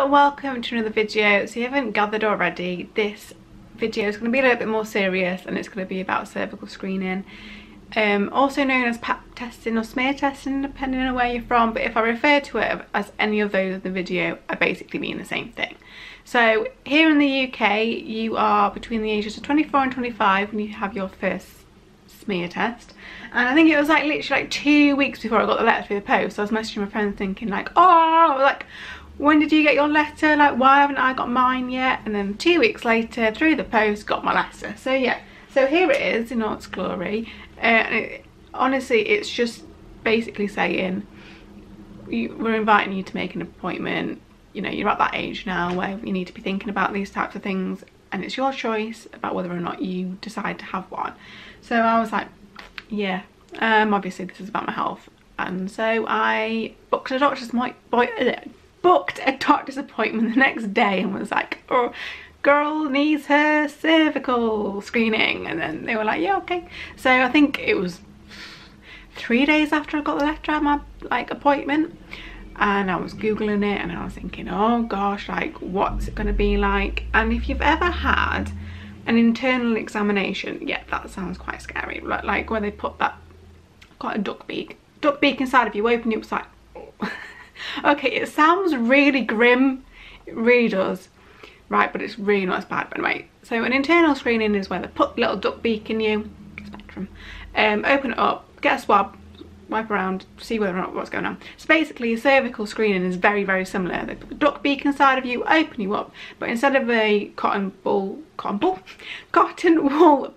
Hello and welcome to another video. So you haven't gathered already, this video is going to be a little bit more serious and it's going to be about cervical screening, also known as pap testing or smear testing depending on where you're from, but if I refer to it as any of those in the video I basically mean the same thing. So here in the UK you are between the ages of 24 and 25 when you have your first smear test, and I think it was like literally like 2 weeks before I got the letter through the post. I was messaging my friends thinking like, oh, like, when did you get your letter? Like, why haven't I got mine yet? And then 2 weeks later, through the post, got my letter. So yeah, so here it is in all its glory. Honestly, it's just basically saying we're inviting you to make an appointment. You know, you're at that age now where you need to be thinking about these types of things, and it's your choice about whether or not you decide to have one. So I was like, yeah, obviously this is about my health, and so I booked a doctor's appointment the next day and was like, oh, girl needs her cervical screening, and then they were like, yeah, okay. So I think it was 3 days after I got the letter, I had my like appointment, and I was googling it and I was thinking, oh gosh, like what's it gonna be like? And if you've ever had an internal examination, yeah, that sounds quite scary, like where they put that, got a duck beak inside of you, open it, was like, oh. Okay, it sounds really grim, it really does, right, but it's really not as bad. But anyway, so an internal screening is where they put the little duck beak in you, spectrum, open it up, get a swab, wipe around, see whether or not what's going on. So basically, cervical screening is very, very similar. They put the duck beak inside of you, open you up, but instead of a cotton wool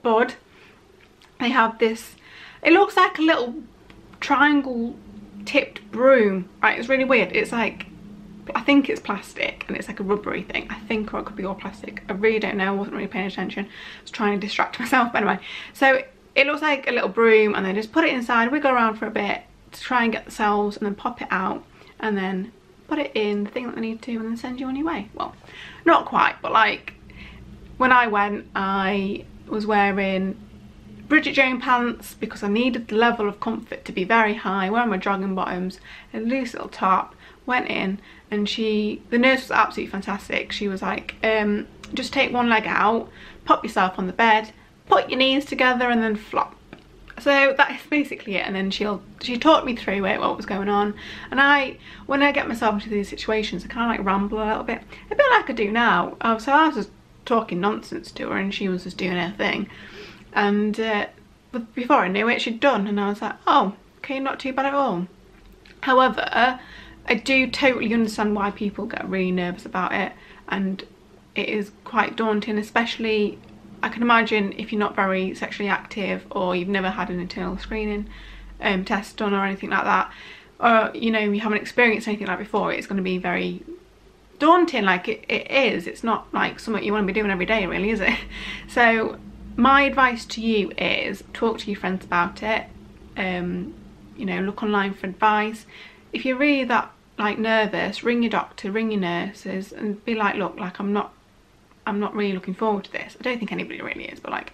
bud, they have this, it looks like a little triangle tipped broom, right? It's really weird. It's like, I think it's plastic and it's like a rubbery thing, I think, or it could be all plastic. I really don't know, I wasn't really paying attention, I was trying to distract myself. But anyway, so it looks like a little broom, and they just put it inside, wiggle around for a bit to try and get the cells, and then pop it out and then put it in the thing that they need to, and then send you on your way. Well, not quite, but like when I went, I was wearing Bridget Jones pants because I needed the level of comfort to be very high, wearing my jogging bottoms, a loose little top, went in, and the nurse was absolutely fantastic. She was like, just take one leg out, pop yourself on the bed, put your knees together, and then flop. So that is basically it. And then she talked me through it, what was going on. And when I get myself into these situations, I kind of like ramble a little bit like I do now. So I was just talking nonsense to her and she was just doing her thing. And before I knew it, she'd done, and I was like, oh, okay, not too bad at all. However, I do totally understand why people get really nervous about it, and it is quite daunting, especially, I can imagine, if you're not very sexually active or you've never had an internal screening test done or anything like that, or you know, you haven't experienced anything like before, it's going to be very daunting. Like it is, it's not like something you want to be doing every day, really, is it? So my advice to you is talk to your friends about it, you know, look online for advice. If you're really that like nervous, ring your doctor, ring your nurses and be like, look, like I'm not really looking forward to this. I don't think anybody really is, but like,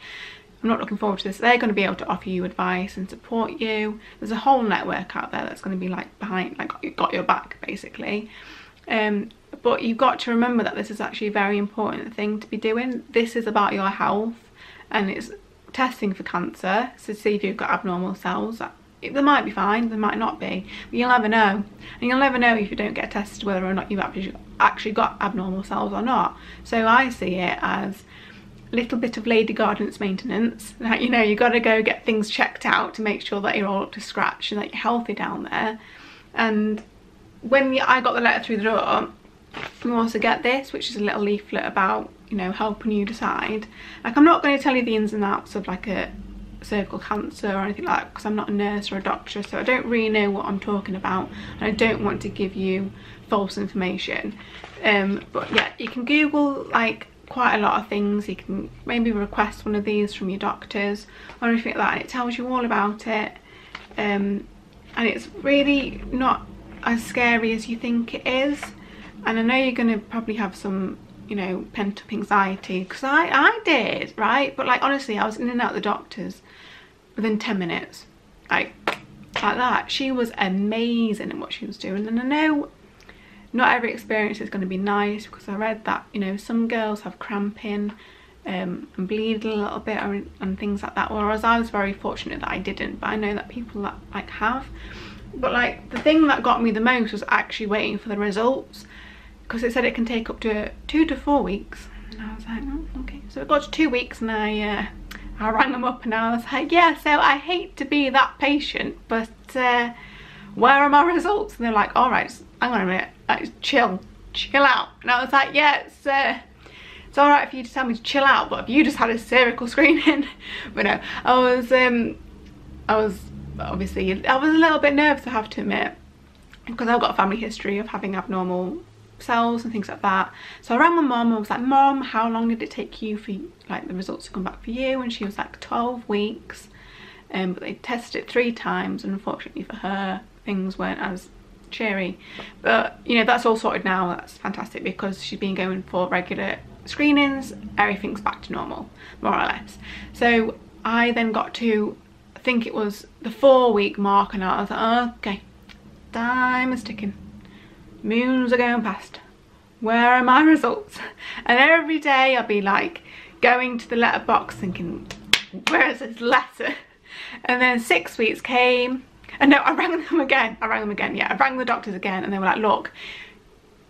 I'm not looking forward to this. They're going to be able to offer you advice and support you. There's a whole network out there that's going to be like behind, like got your back basically. But you've got to remember that this is actually a very important thing to be doing. This is about your health, and it's testing for cancer, so see if you've got abnormal cells. They might be fine, they might not be, but you'll never know. And you'll never know if you don't get tested whether or not you've actually got abnormal cells or not. So I see it as a little bit of lady gardeners maintenance. Like, you know, you got to go get things checked out to make sure that you're all up to scratch and that you're healthy down there. And when I got the letter through the door, you also get this, which is a little leaflet about, you know, helping you decide. Like, I'm not going to tell you the ins and outs of like a cervical cancer or anything like that, because I'm not a nurse or a doctor, so I don't really know what I'm talking about, and I don't want to give you false information. But yeah, you can Google like quite a lot of things. You can maybe request one of these from your doctors or anything like that, and it tells you all about it. And it's really not as scary as you think it is. And I know you're going to probably have some, you know, pent up anxiety, because I did, right? But like, honestly, I was in and out of the doctors within 10 minutes, like that. She was amazing at what she was doing. And I know not every experience is going to be nice, because I read that, you know, some girls have cramping and bleed a little bit and things like that, whereas I was very fortunate that I didn't, but I know that people that like have. But like the thing that got me the most was actually waiting for the results, because it said it can take up to 2 to 4 weeks, and I was like, oh, okay. So it got to 2 weeks, and I rang them up and I was like, yeah, so I hate to be that patient, but where are my results? And they're like, all right, hang on a minute, like, chill out. And I was like, yeah, it's all right for you to tell me to chill out, but if you just had a cervical screening. But no, I was obviously, I was a little bit nervous, I have to admit, because I've got a family history of having abnormal cells and things like that. So I rang my mum. I was like, Mum, how long did it take you for like the results to come back for you? And she was like, 12 weeks. But they tested it 3 times, and unfortunately for her, things weren't as cheery. But you know, that's all sorted now. That's fantastic, because she's been going for regular screenings. Everything's back to normal, more or less. So I then got to, I think it was the 4-week mark, and I was like, oh, okay, time is ticking, moons are going past, where are my results? And every day I'll be like going to the letterbox thinking, where is this letter? And then 6 weeks came, and no, I rang them again, yeah, I rang the doctors again, and they were like, look,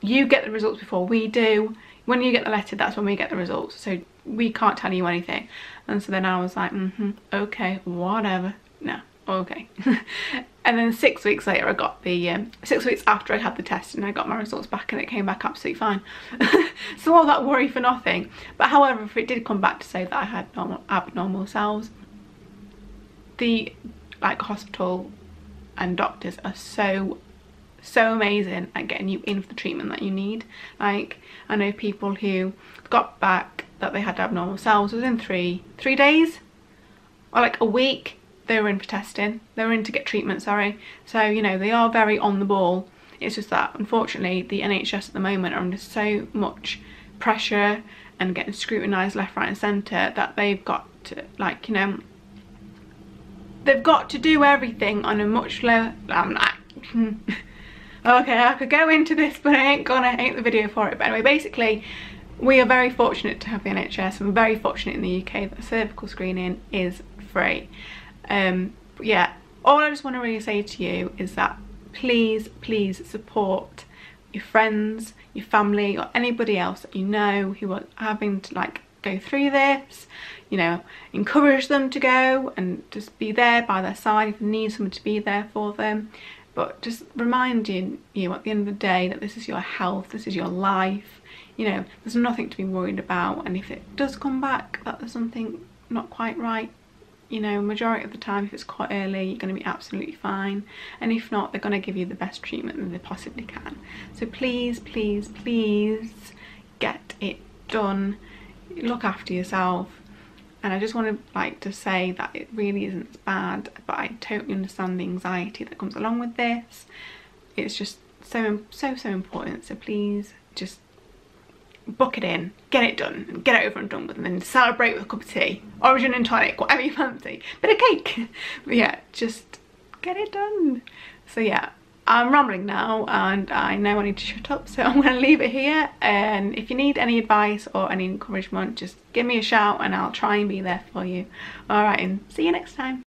you get the results before we do. When you get the letter, that's when we get the results, so we can't tell you anything. And so then I was like, okay, whatever, no, okay. And then 6 weeks later, I got the 6 weeks after I had the test, and I got my results back, and it came back absolutely fine. So all that worry for nothing. But however, if it did come back to say that I had abnormal cells, the like hospital and doctors are so amazing at getting you in for the treatment that you need. Like, I know people who got back that they had abnormal cells within three days, or like a week. They were in for testing, they were in to get treatment, sorry. So, you know, they are very on the ball. It's just that, unfortunately, the NHS at the moment are under so much pressure and getting scrutinised left, right and centre, that they've got to, like, you know, they've got to do everything on a much lower... Okay, I could go into this, but I ain't the video for it. But anyway, basically, we are very fortunate to have the NHS, and we're very fortunate in the UK that cervical screening is free. But yeah, all I just want to really say to you is that please support your friends, your family, or anybody else that you know who are having to like go through this. You know, encourage them to go, and just be there by their side if you need someone to be there for them. But just reminding you at the end of the day that this is your health, this is your life. You know, there's nothing to be worried about, and if it does come back that there's something not quite right, you know, majority of the time, if it's quite early, you're going to be absolutely fine. And if not, they're going to give you the best treatment that they possibly can. So please get it done. Look after yourself. And I just want to like to say that it really isn't as bad, but I totally understand the anxiety that comes along with this. It's just so important. So please just book it in, get it done, and get it over and done with, and then celebrate with a cup of tea, or gin and tonic, whatever you fancy, bit of cake. But yeah, just get it done. So yeah, I'm rambling now, and I know I need to shut up, so I'm going to leave it here. And if you need any advice or any encouragement, just give me a shout and I'll try and be there for you. Alright, and see you next time.